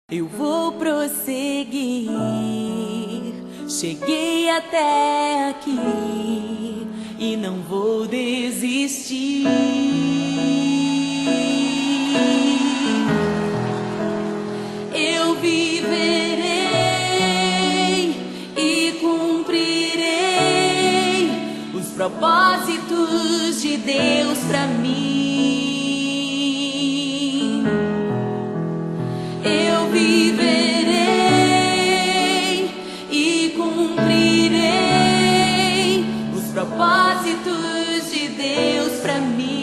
Eu vou prosseguir, cheguei até aqui e não vou desistir. Eu viverei e cumprirei os propósitos de Deus pra mim. Eu viverei e cumprirei os propósitos de Deus pra mim.